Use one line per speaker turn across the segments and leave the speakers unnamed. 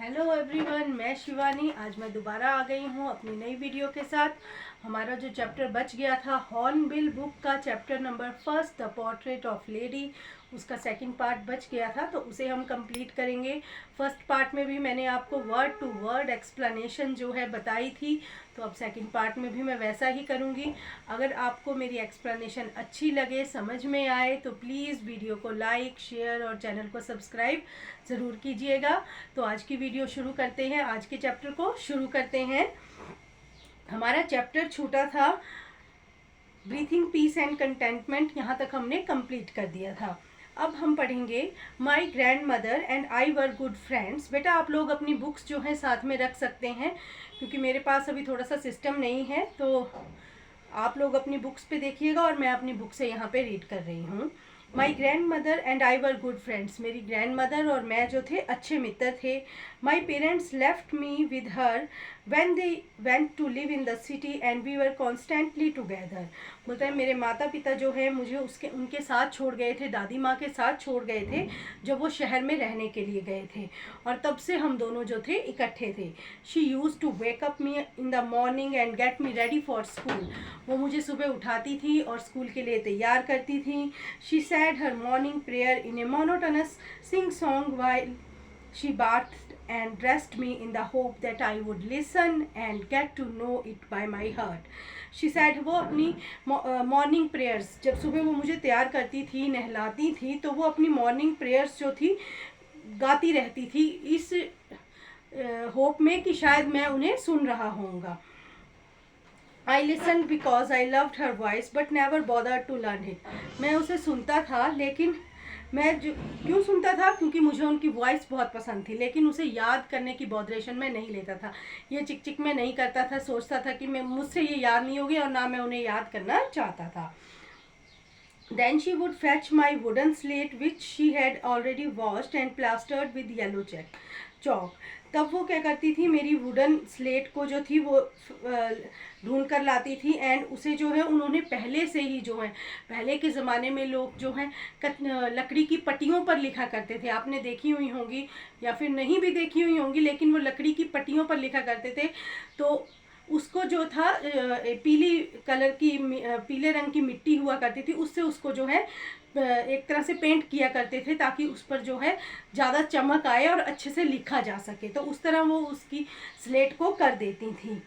Hello everyone, मैं शिवानी। आज मैं दोबारा आ गई हूँ अपनी नई वीडियो के साथ। हमारा जो चैप्टर बच गया था हॉर्नबिल बुक का chapter number first, the portrait of lady, उसका सेकंड पार्ट बच गया था, तो उसे हम कंप्लीट करेंगे। फर्स्ट पार्ट में भी मैंने आपको वर्ड टू वर्ड एक्सप्लेनेशन जो है बताई थी, तो अब सेकंड पार्ट में भी मैं वैसा ही करूँगी। अगर आपको मेरी एक्सप्लेनेशन अच्छी लगे, समझ में आए, तो प्लीज़ वीडियो को लाइक, शेयर और चैनल को सब्सक्राइब ज़रूर कीजिएगा। तो आज की वीडियो शुरू करते हैं, आज के चैप्टर को शुरू करते हैं। हमारा चैप्टर छूटा था ब्रीथिंग पीस एंड कंटेंटमेंट, यहाँ तक हमने कंप्लीट कर दिया था। अब हम पढ़ेंगे my grand mother and I were good friends. बेटा आप लोग अपनी बुक्स जो है साथ में रख सकते हैं, क्योंकि मेरे पास अभी थोड़ा सा सिस्टम नहीं है, तो आप लोग अपनी बुक्स पे देखिएगा और मैं अपनी बुक से यहाँ पे रीड कर रही हूँ। My grand mother and I were good friends. मेरी ग्रैंड मदर और मैं जो थे अच्छे मित्र थे। My parents left me with her when they went to live in the city and we were constantly together। बोलता है मेरे माता पिता जो है मुझे उनके साथ छोड़ गए थे, दादी माँ के साथ छोड़ गए थे जब वो शहर में रहने के लिए गए थे, और तब से हम दोनों जो थे इकट्ठे थे। She used to wake up me in the morning and get me ready for school. वो मुझे सुबह उठाती थी और स्कूल के लिए तैयार करती थी। She said her morning prayer in A monotonous sing song while she bathed and dressed me in the hope that I would listen and get to know it by my heart। She said, वो अपनी morning prayers, जब सुबह वो मुझे तैयार करती थी, नहलाती थी, तो वो अपनी मॉर्निंग प्रेयर्स जो थी गाती रहती थी, इस होप में कि शायद मैं उन्हें सुन रहा होऊंगा। I listened because I loved her voice but never bothered to learn it। मैं उसे सुनता था, लेकिन मैं जो क्यों सुनता था, क्योंकि मुझे उनकी वॉइस बहुत पसंद थी, लेकिन उसे याद करने की बॉदरेशन में नहीं लेता था। ये चिक चिक में नहीं करता था, सोचता था कि मैं मुझसे ये याद नहीं होगी, और ना मैं उन्हें याद करना चाहता था। Then she would fetch my wooden slate which she had already washed and plastered with yellow chalk। तब वो क्या करती थी, मेरी वुडन स्लेट को जो थी वो ढूंढ कर लाती थी, एंड उसे जो है उन्होंने पहले से ही जो है, पहले के ज़माने में लोग जो हैं लकड़ी की पट्टियों पर लिखा करते थे। आपने देखी हुई होंगी या फिर नहीं भी देखी हुई होंगी, लेकिन वो लकड़ी की पट्टियों पर लिखा करते थे। तो उसको जो था पीले रंग की मिट्टी हुआ करती थी, उससे उसको जो है एक तरह से पेंट किया करते थे, ताकि उस पर जो है ज़्यादा चमक आए और अच्छे से लिखा जा सके। तो उस तरह वो उसकी स्लेट को कर देती थी।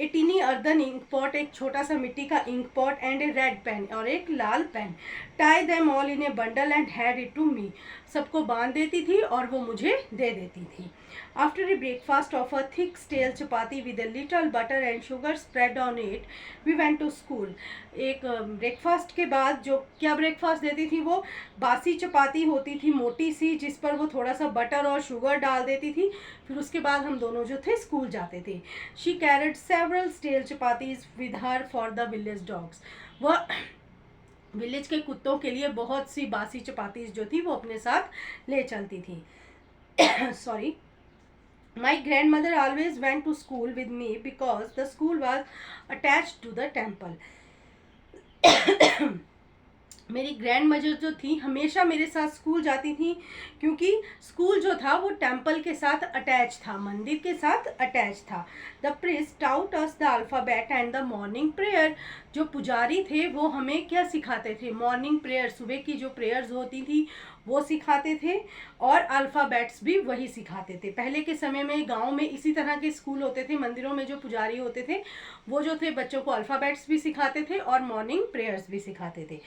A tiny earthen ink pot, एक छोटा सा मिट्टी का ink pot, and a red pen, और एक लाल पेन। Tie them all in a bundle and had it to me, सबको बांध देती थी और वो मुझे दे देती थी। After a breakfast of a thick stale chapati with a little butter and sugar spread on it we went to school. एक ब्रेकफास्ट के बाद जो क्या ब्रेकफास्ट देती थी, वो बासी चपाती होती थी मोटी सी, जिस पर वो थोड़ा सा बटर और शुगर डाल देती थी। फिर उसके बाद हम दोनों जो थे स्कूल जाते थे। She carried several stale chapatis with her for the village dogs. वह विलेज के कुत्तों के लिए बहुत सी बासी चपातीज जो थी वो अपने साथ ले चलती थी। Sorry. My grandmother always went to school with me because the school was attached to the temple। मेरी ग्रैंड मदर जो थी हमेशा मेरे साथ स्कूल जाती थी, क्योंकि स्कूल जो था वो टेम्पल के साथ अटैच था, मंदिर के साथ अटैच था। The priest taut us the alphabet and the morning prayer. जो पुजारी थे वो हमें क्या सिखाते थे, मॉर्निंग प्रेयर, सुबह की जो प्रेयर्स होती थी वो सिखाते थे, और अल्फ़ाबेट्स भी वही सिखाते थे। पहले के समय में गांव में इसी तरह के स्कूल होते थे, मंदिरों में जो पुजारी होते थे वो जो थे बच्चों को अल्फ़ाबेट्स भी सिखाते थे और मॉर्निंग प्रेयर्स भी सिखाते थे।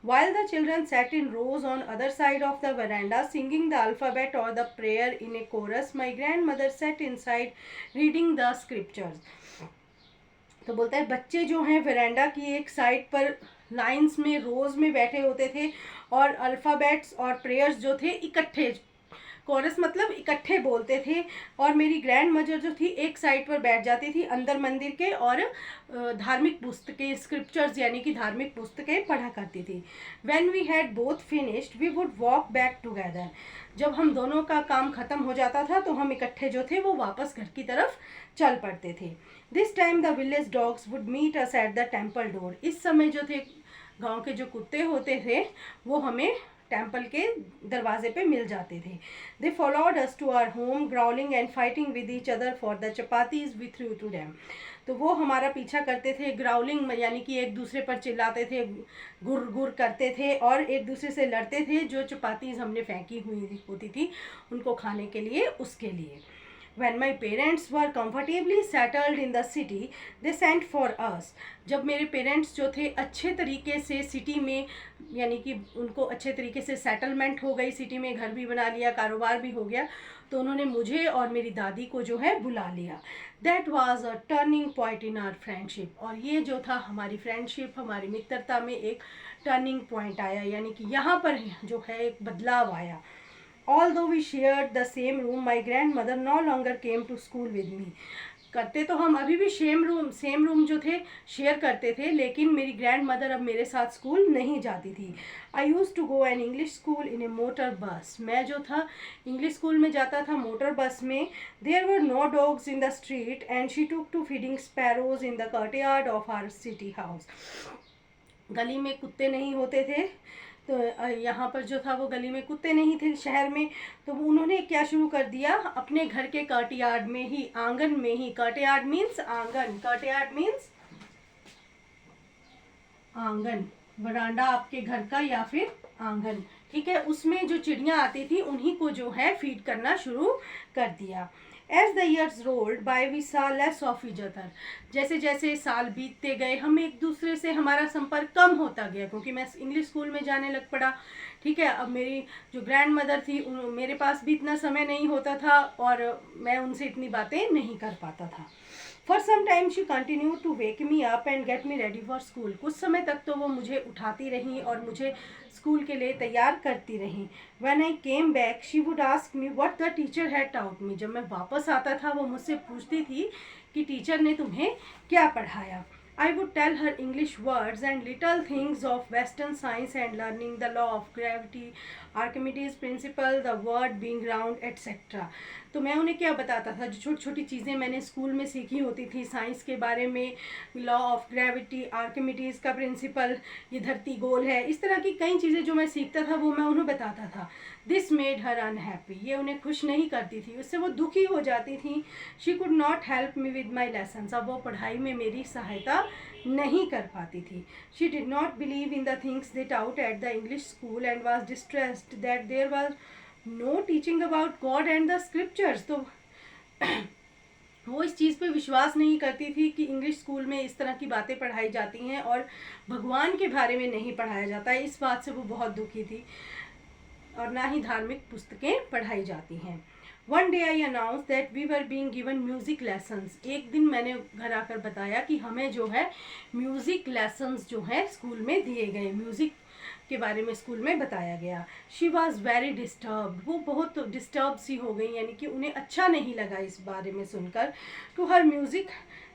While the children sat in rows on other side of the veranda singing the alphabet or the prayer in a chorus, my grandmother sat inside reading the scriptures। तो बोलता है बच्चे जो हैं वेरांडा की एक साइड पर लाइंस में रोज में बैठे होते थे, और अल्फ़ाबेट्स और प्रेयर्स जो थे इकट्ठे, कोरस मतलब इकट्ठे बोलते थे, और मेरी ग्रैंड मदर जो थी एक साइड पर बैठ जाती थी अंदर मंदिर के, और धार्मिक पुस्तकें, स्क्रिप्चर्स यानी कि धार्मिक पुस्तकें पढ़ा करती थी। When we had both finished we would walk back together. जब हम दोनों का काम ख़त्म हो जाता था तो हम इकट्ठे जो थे वो वापस घर की तरफ चल पड़ते थे। This time the village dogs would meet us at the temple door. इस समय जो थे गांव के जो कुत्ते होते थे वो हमें टेम्पल के दरवाजे पे मिल जाते थे. They followed us to our home growling and fighting with each other for the chapatis we threw to them. तो वो हमारा पीछा करते थे, ग्राउलिंग यानी कि एक दूसरे पर चिल्लाते थे, गुर गुर करते थे और एक दूसरे से लड़ते थे जो चपातीज हमने फेंकी हुई होती थी उनको खाने के लिए, उसके लिए. When my parents were comfortably settled in the city, they sent for us. जब मेरे पेरेंट्स जो थे अच्छे तरीके से सिटी में, यानी कि उनको अच्छे तरीके से सेटलमेंट हो गई, सिटी में घर भी बना लिया, कारोबार भी हो गया, तो उन्होंने मुझे और मेरी दादी को जो है बुला लिया. That was a turning point in our friendship. और ये जो था हमारी फ्रेंडशिप, हमारी मित्रता में एक टर्निंग पॉइंट आया, यानी कि यहाँ पर जो है एक बदलाव आया. Although we shared the same room, my grandmother no longer came to school with me. करते तो हम अभी भी सेम रूम जो थे शेयर करते थे, लेकिन मेरी ग्रैंड मदर अब मेरे साथ स्कूल नहीं जाती थी. I used to go an English school in a motor bus. मैं जो था इंग्लिश स्कूल में जाता था मोटर बस में. There were no dogs in the street and she took to feeding sparrows in the courtyard of our city house. गली में कुत्ते नहीं होते थे, तो यहाँ पर जो था वो गली में कुत्ते नहीं थे शहर में, तो उन्होंने क्या शुरू कर दिया, अपने घर के कर्टयार्ड में ही, आंगन में ही, कर्टयार्ड मीन्स आंगन, कर्टयार्ड मीन्स आंगन, वरांडा आपके घर का या फिर आंगन, ठीक है, उसमें जो चिड़ियाँ आती थी उन्हीं को जो है फीड करना शुरू कर दिया. As the years rolled by, we saw less of each other. जैसे जैसे साल बीतते गए हम एक दूसरे से, हमारा संपर्क कम होता गया, क्योंकि मैं इंग्लिश स्कूल में जाने लग पड़ा, ठीक है. अब मेरी जो ग्रैंड मदर थी मेरे पास भी इतना समय नहीं होता था और मैं उनसे इतनी बातें नहीं कर पाता था. For some time she continued to wake me up and get me ready for school. कुछ समय तक तो वो मुझे उठाती रही और मुझे स्कूल के लिए तैयार करती रही. When I came back, she would ask me what the teacher had taught me. जब मैं वापस आता था वो मुझसे पूछती थी कि टीचर ने तुम्हें क्या पढ़ाया. I would tell her English words and little things of Western science and learning, the law of gravity, Archimedes principle, the world being round, etc. तो मैं उन्हें क्या बताता था, जो छोटी छोटी चीज़ें मैंने स्कूल में सीखी होती थी साइंस के बारे में, लॉ ऑफ ग्रेविटी, आर्किमिडीज़ का प्रिंसिपल, ये धरती गोल है, इस तरह की कई चीज़ें जो मैं सीखता था वो मैं उन्हें बताता था. This made her unhappy. ये उन्हें खुश नहीं करती थी, उससे वो दुखी हो जाती थी. She could not help me with my lessons. अब वो पढ़ाई में मेरी सहायता नहीं कर पाती थी. She did not believe in the things they taught at the English school and was distressed that there was no teaching about God and the scriptures. तो वो इस चीज़ पे विश्वास नहीं करती थी कि इंग्लिश स्कूल में इस तरह की बातें पढ़ाई जाती हैं और भगवान के बारे में नहीं पढ़ाया जाता है. इस बात से वो बहुत दुखी थी, और ना ही धार्मिक पुस्तकें पढ़ाई जाती हैं. One day I announce that we were being given music lessons. एक दिन मैंने घर आकर बताया कि हमें जो है म्यूज़िक लेसन्स जो है स्कूल में दिए गए, म्यूज़िक के बारे में स्कूल में बताया गया. She was very disturbed. वो बहुत डिस्टर्ब सी हो गई, यानी कि उन्हें अच्छा नहीं लगा इस बारे में सुनकर. To her music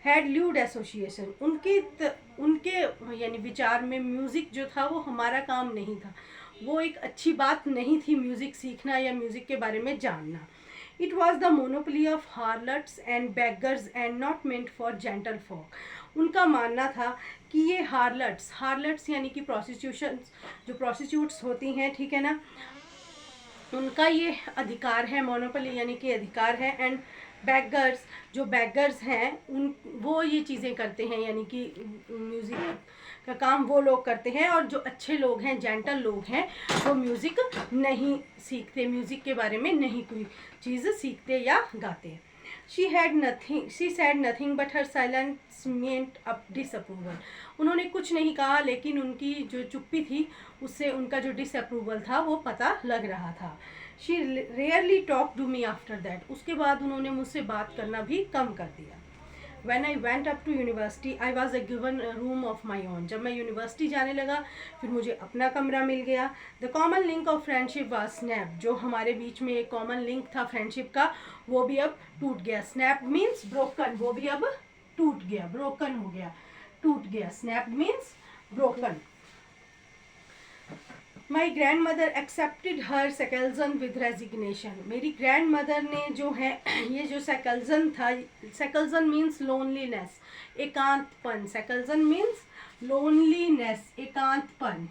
had lewd association. उनके यानी विचार में म्यूज़िक जो था वो हमारा काम नहीं था, वो एक अच्छी बात नहीं थी म्यूज़िक सीखना या म्यूज़िक के बारे में जानना. It was the monopoly of harlots and beggars and not meant for gentle folk. उनका मानना था कि ये हार्लट्स यानी कि प्रोस्टिट्यूशंस, जो प्रोस्टिट्यूट्स होती हैं, ठीक है ना, उनका ये अधिकार है, मोनोपोली यानी कि अधिकार है. एंड बेगर्स, जो बेगर्स हैं उन वो ये चीज़ें करते हैं, यानी कि म्यूज़िक का काम वो लोग करते हैं, और जो अच्छे लोग हैं, जेंटल लोग हैं, वो म्यूज़िक नहीं सीखते, म्यूज़िक के बारे में नहीं कोई चीज़ सीखते या गाते. She said nothing but her silence meant up disapproval. उन्होंने कुछ नहीं कहा, लेकिन उनकी जो चुप्पी थी उससे उनका जो डिसअप्रूवल था वो पता लग रहा था. She rarely talked to me after that. उसके बाद उन्होंने मुझसे बात करना भी कम कर दिया. When I went up to university, I was given a room of my own. जब मैं यूनिवर्सिटी जाने लगा फिर मुझे अपना कमरा मिल गया. The common link of friendship was snapped. जो हमारे बीच में एक कॉमन लिंक था फ्रेंडशिप का, वो भी अब टूट गया. स्नैप मीन्स ब्रोकन, वो भी अब टूट गया, ब्रोकन हो गया, टूट गया. Snap means broken. My grand mother accepted her seclusion with resignation. मेरी ग्रैंड मदर ने जो है ये जो सेकल्जन था, सेकल्जन मीन्स लोनलीनेस, एकांतपन. सेकल्जन मीन्स लोनलीनेस, एकांतपन,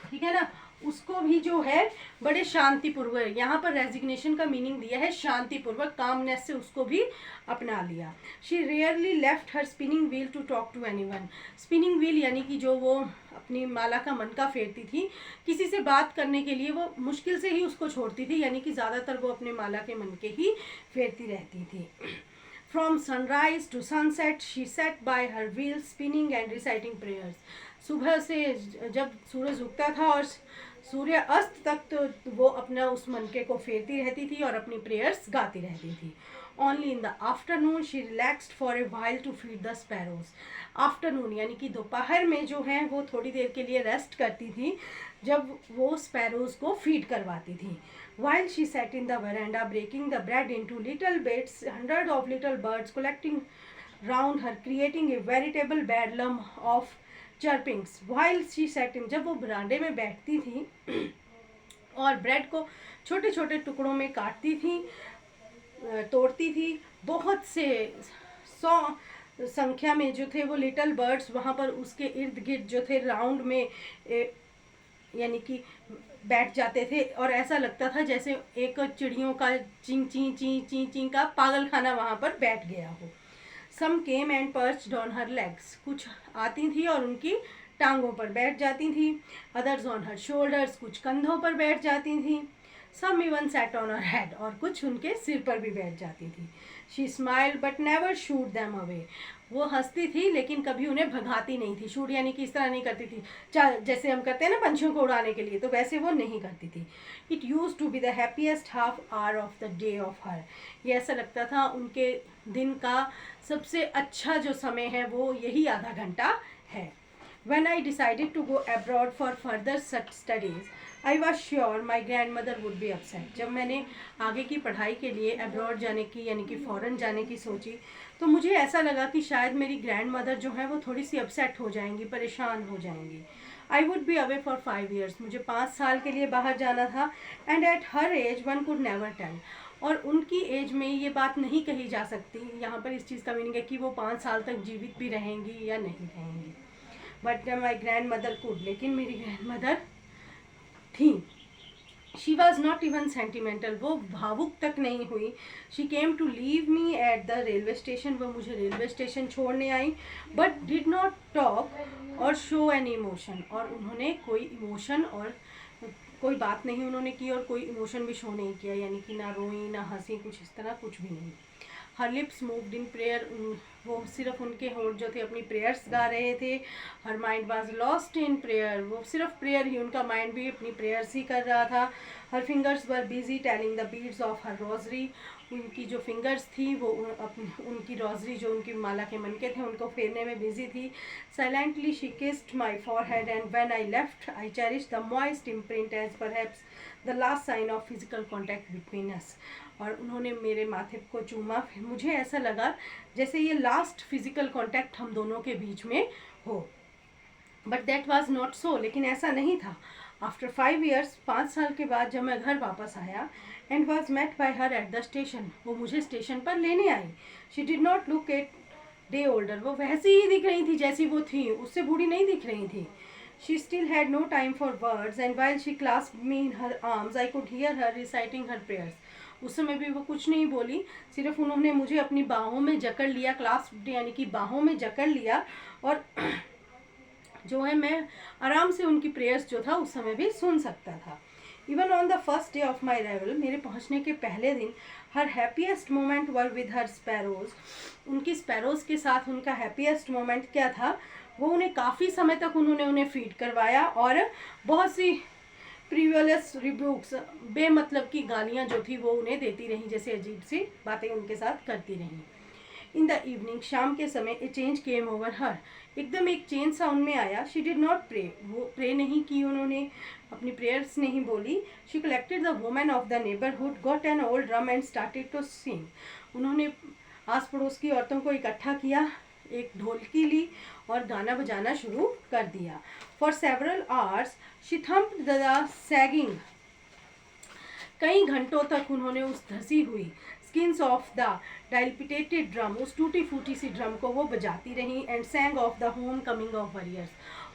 ठीक है ना. उसको भी जो है बड़े शांतिपूर्वक, यहाँ पर रेजिग्नेशन का मीनिंग दिया है शांतिपूर्वक, कामनेस से उसको भी अपना लिया। She rarely left her spinning wheel to talk to anyone. Spinning wheel यानी कि जो वो अपनी माला का मनका फेरती थी, किसी से बात करने के लिए वो मुश्किल से ही उसको छोड़ती थी, यानी कि ज़्यादातर वो अपने माला के मनके ही फेरती रहती थी। From sunrise to sunset, she sat by her wheel, spinning and reciting prayers. सुबह से जब सूरज उगता था और सूर्य अस्त तक तो वो अपना उस मनके को फेरती रहती थी और अपनी प्रेयर्स गाती रहती थी। Only in the afternoon she relaxed for a while to feed the sparrows. Afternoon यानी कि दोपहर में जो है वो थोड़ी देर के लिए रेस्ट करती थी, जब वो स्पैरोज को फीड करवाती थी। While she sat in the veranda breaking the bread into little bits, hundreds of little birds collecting round her, creating a veritable bedlam of chirpings. While she sat in, जब वो बरामदे में बैठती थी और ब्रेड को छोटे छोटे टुकड़ों में काटती थी, तोड़ती थी, बहुत से 100 संख्या में जो थे वो लिटिल बर्ड्स वहाँ पर उसके इर्द गिर्द जो थे राउंड में यानी कि बैठ जाते थे, और ऐसा लगता था जैसे एक चिड़ियों का चिंग चिं चिं चिं चिं का पागल खाना वहाँ पर बैठ गया हो। Some came and perched on her legs, कुछ आती थी और उनकी टांगों पर बैठ जाती थी। अदर्स ऑन हर शोल्डर्स, कुछ कंधों पर बैठ जाती थी। Some even sat on her head, और कुछ उनके सिर पर भी बैठ जाती थी। She smiled but never shooed them away, वो हंसती थी लेकिन कभी उन्हें भगाती नहीं थी। शूट यानी कि इस तरह नहीं करती थी जैसे हम करते हैं ना पंछियों को उड़ाने के लिए, तो वैसे वो नहीं करती थी। It used to be the happiest half hour of the day of her, ये ऐसा लगता था उनके दिन का सबसे अच्छा जो समय है वो यही आधा घंटा है। When I decided to go abroad for further such studies, I was sure my grandmother would be upset. जब मैंने आगे की पढ़ाई के लिए अब्रॉड जाने की यानी कि फ़ॉरेन जाने की सोची, तो मुझे ऐसा लगा कि शायद मेरी ग्रैंड मदर जो है वो थोड़ी सी अपसेट हो जाएंगी, परेशान हो जाएंगी। I would be away for 5 years, मुझे 5 साल के लिए बाहर जाना था। And at her age one could never tell, और उनकी एज में ये बात नहीं कही जा सकती। यहाँ पर इस चीज़ का मीनिंग है कि वो 5 साल तक जीवित भी रहेंगी या नहीं रहेंगी। But my grand mother could, लेकिन मेरी ग्रैंड मदर थी। She was not even sentimental, वो भावुक तक नहीं हुई। She came to leave me at the railway station, वो मुझे रेलवे स्टेशन छोड़ने आई। But did not talk or show an emotion, और उन्होंने कोई इमोशन और कोई बात नहीं उन्होंने की और कोई इमोशन भी शो नहीं किया, यानी कि ना रोई ना हंसी, कुछ इस तरह कुछ भी नहीं। हर लिप्स मूव्ड इन प्रेयर, वो सिर्फ उनके होंठ जो थे अपनी प्रेयर्स गा रहे थे। Her mind was lost in prayer, वो सिर्फ प्रेयर ही, उनका माइंड भी अपनी प्रेयर्स ही कर रहा था। हर fingers were busy telling the beads of her rosary, उनकी जो फिंगर्स थी वो उनकी रोजरी जो उनकी माला के मनके थे उनको फेरने में बिजी थी। Silently she kissed my forehead and when I left I cherish the moist imprint as perhaps the last sign of physical contact between us, और उन्होंने मेरे माथे को चूमा। फिर मुझे ऐसा लगा जैसे ये लास्ट फिजिकल कॉन्टैक्ट हम दोनों के बीच में हो। But that was not so, लेकिन ऐसा नहीं था। आफ्टर 5 years, 5 साल के बाद जब मैं घर वापस आया, and was met by her at the station, वो मुझे स्टेशन पर लेने आई। She did not look at day older, वो वैसी ही दिख रही थी जैसी वो थी, उससे बूढ़ी नहीं दिख रही थी। She still had no time for words, and while she clasped me in her arms, I could hear her reciting her prayers. उस समय भी वो कुछ नहीं बोली, सिर्फ उन्होंने मुझे अपनी बाहों में जकड़ लिया, क्लास्प यानी कि बाहों में जकड़ लिया, और जो है मैं आराम से उनकी प्रेयर्स जो था उस समय भी सुन सकता था। Even on the first day of my arrival, मेरे पहुंचने के पहले दिन, her happiest moment were with her sparrows, उनकी स्पैरोज के साथ उनका हैप्पीएस्ट मोमेंट क्या था, वो उन्हें काफ़ी समय तक उन्हें फीड करवाया, और बहुत सी प्रीवियस रिब्यूक्स, बेमतलब की गालियाँ जो थी वो उन्हें देती रहीं, जैसे अजीब सी बातें उनके साथ करती रहीं। इन द इवनिंग, शाम के समय, ए चेंज केम ओवर हर, एकदम एक चेंज सा उनमें आया। शी डिड नॉट प्रे, वो प्रे नहीं की, उन्होंने अपनी प्रेयर्स नहीं बोली। She collected the women of the neighbourhood, got an old drum and started to sing, उन्होंने आस पड़ोस की औरतों को इकट्ठा किया, एक ढोलकी ली और गाना बजाना शुरू कर दिया। For several hours she thumped the sagging, कई घंटों तक उन्होंने उस धसी हुई skins of the dilapidated drum, उस टूटी फूटी सी ड्रम को वो बजाती रहीं। And sang of the home coming of warriors,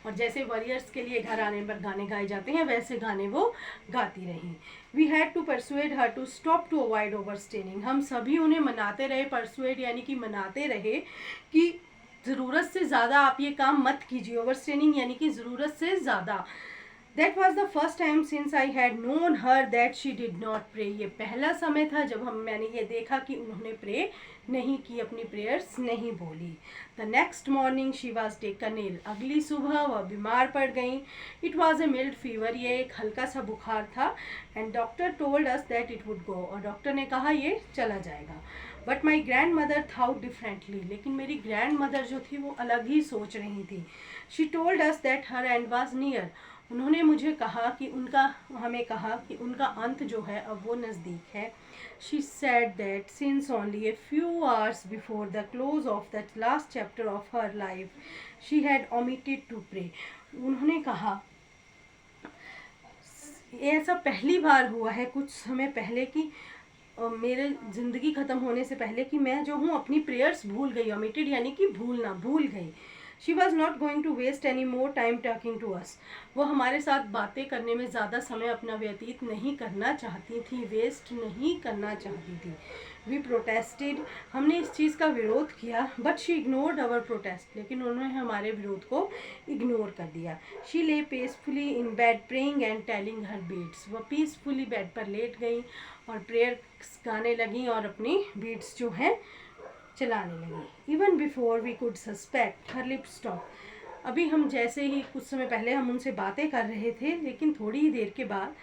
और जैसे वॉरियर्स के लिए घर आने पर गाने गाए जाते हैं वैसे गाने वो गाती रही। We had to persuade her to stop to avoid overstraining. हम सभी उन्हें मनाते रहे, परसुएड यानी कि मनाते रहे कि ज़रूरत से ज़्यादा आप ये काम मत कीजिए। ओवर स्ट्रेनिंग यानी कि ज़रूरत से ज़्यादा। That was the first time since I had known her that she did not pray. ये पहला समय था जब मैंने ये देखा कि उन्होंने प्रे नहीं की, अपनी प्रेयर्स नहीं बोली। The next morning she was taken ill. अगली सुबह वह बीमार पड़ गई। It was a mild fever. ये एक हल्का सा बुखार था। And doctor told us that it would go. और डॉक्टर ने कहा ये चला जाएगा। But my grandmother thought differently. लेकिन मेरी grandmother जो थी वो अलग ही सोच रही थी। She told us that her end was near. उन्होंने मुझे कहा कि हमें कहा कि उनका अंत जो है अब वो नज़दीक है। She said that since only a few hours before the close of the last chapter of her life, she had omitted to pray. उन्होंने कहा ऐसा पहली बार हुआ है कुछ समय पहले कि मेरे ज़िंदगी ख़त्म होने से पहले कि मैं जो हूँ अपनी प्रेयर्स भूल गई। omitted यानी कि भूल गई। She was not going to waste any more time talking to us. वो हमारे साथ बातें करने में ज़्यादा समय अपना व्यतीत नहीं करना चाहती थी, वेस्ट नहीं करना चाहती थी। We protested. हमने इस चीज़ का विरोध किया, but she ignored our protest. लेकिन उन्होंने हमारे विरोध को इग्नोर कर दिया। She lay peacefully in bed praying and telling her beads. वो पीसफुली बेड पर लेट गई और प्रेयर गाने लगी और अपनी बीड्स जो हैं चलाने लगी। Even before we could suspect her lip stop. अभी हम जैसे ही कुछ समय पहले हम उनसे बातें कर रहे थे, लेकिन थोड़ी ही देर के बाद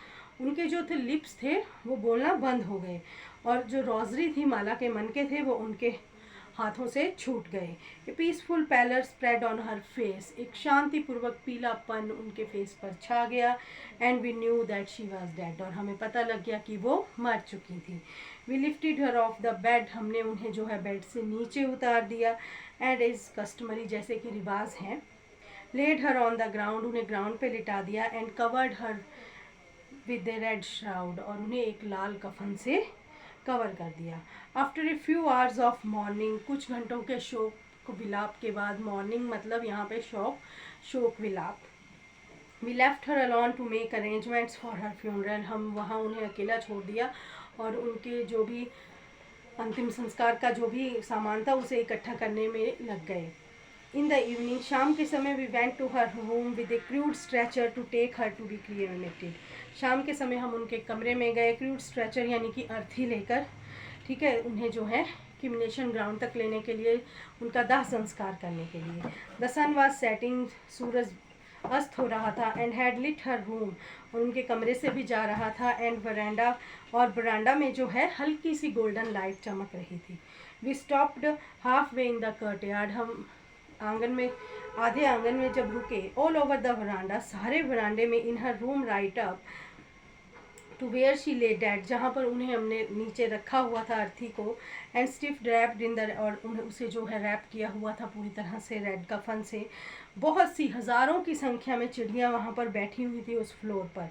उनके जो थे लिप्स थे वो बोलना बंद हो गए और जो रोजरी थी, माला के मनके थे, वो उनके हाथों से छूट गए। A peaceful pallor spread on her face. एक शांतिपूर्वक पीलापन उनके फेस पर छा गया। And we knew that she was dead. और हमें पता लग गया कि वो मर चुकी थी। We lifted her off the bed. हमने उन्हें जो है बेड से नीचे उतार दिया। एंड इज कस्टमरी, जैसे कि रिवाज है, laid her on the ground. उन्हें ग्राउंड पे लिटा दिया। And covered her with the red shroud. और उन्हें एक लाल कफन से कवर कर दिया। After a few hours of morning, कुछ घंटों के शोक विलाप के बाद, मॉर्निंग मतलब यहाँ पे शोक विलाप, we left her alone to make arrangements for her funeral. हम वहाँ उन्हें अकेला छोड़ दिया और उनके जो भी अंतिम संस्कार का जो भी सामान था उसे इकट्ठा करने में लग गए। इन द इवनिंग, शाम के समय, we went to her room with a crude stretcher to take her to be cremated. शाम के समय हम उनके कमरे में गए, क्रूड स्ट्रेचर यानी कि अर्थी लेकर, ठीक है, उन्हें जो है क्रिमिनेशन ग्राउंड तक लेने के लिए, उनका दाह संस्कार करने के लिए। द सन वॉज सेटिंग, सूरज अस्त हो रहा था। And had lit her room, और उनके कमरे से भी जा रहा था। एंड वरांडा, और वरांडा में जो है हल्की सी गोल्डन लाइट चमक रही थी। We stopped halfway in the courtyard. हम आंगन में, आधे आंगन में जब रुके, ऑल ओवर द वरांडा, सारे वरांडे में, in her room right up to where she lay dead, जहाँ पर उन्हें हमने नीचे रखा हुआ था अर्थी को। And stiff draped in the, और उन्हें उसे जो है रैप किया हुआ था पूरी तरह से रेड कफन से। बहुत सी, हज़ारों की संख्या में चिड़ियाँ वहाँ पर बैठी हुई थी उस फ्लोर पर।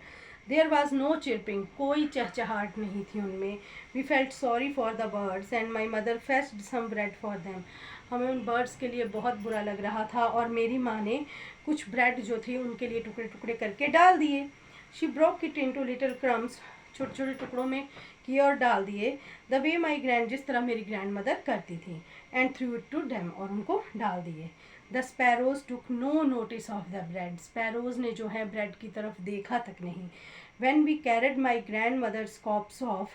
देयर वॉज नो चिरपिंग, कोई चहचहाट नहीं थी उनमें। We felt sorry for the birds and my mother fetched some bread for them. हमें उन बर्ड्स के लिए बहुत बुरा लग रहा था और मेरी माँ ने कुछ ब्रेड जो थी उनके लिए टुकड़े टुकड़े करके डाल दिए। She broke it into little crumbs, छोटे छोटे टुकड़ों में किए और डाल दिए। द वे माई ग्रैंड, जिस तरह मेरी ग्रैंड मदर करती थी। And threw it to them, और उनको डाल दिए। The sparrows took no notice of the bread, sparrows ने जो है ब्रेड की तरफ देखा तक नहीं। When we carried my grandmother's corpse off,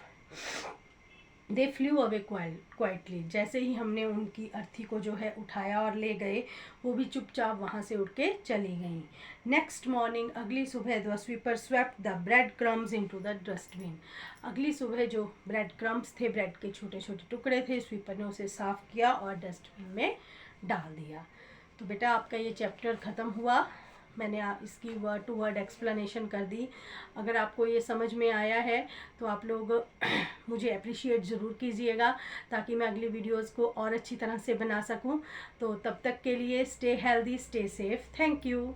they flew away quietly, जैसे ही हमने उनकी अर्थी को जो है उठाया और ले गए, वो भी चुपचाप वहाँ से उठ के चली गई। नेक्स्ट मॉर्निंग, अगली सुबह, the sweeper swept the bread crumbs into the dustbin. अगली सुबह जो ब्रेड क्रम्स थे, ब्रेड के छोटे छोटे टुकड़े थे, स्वीपर ने उसे साफ़ किया और डस्टबिन में डाल दिया। तो बेटा आपका ये चैप्टर ख़त्म हुआ। मैंने इसकी वर्ड टू वर्ड एक्सप्लेनेशन कर दी। अगर आपको ये समझ में आया है तो आप लोग मुझे अप्रिशिएट ज़रूर कीजिएगा, ताकि मैं अगली वीडियोस को और अच्छी तरह से बना सकूं। तो तब तक के लिए stay healthy, stay safe. Thank you.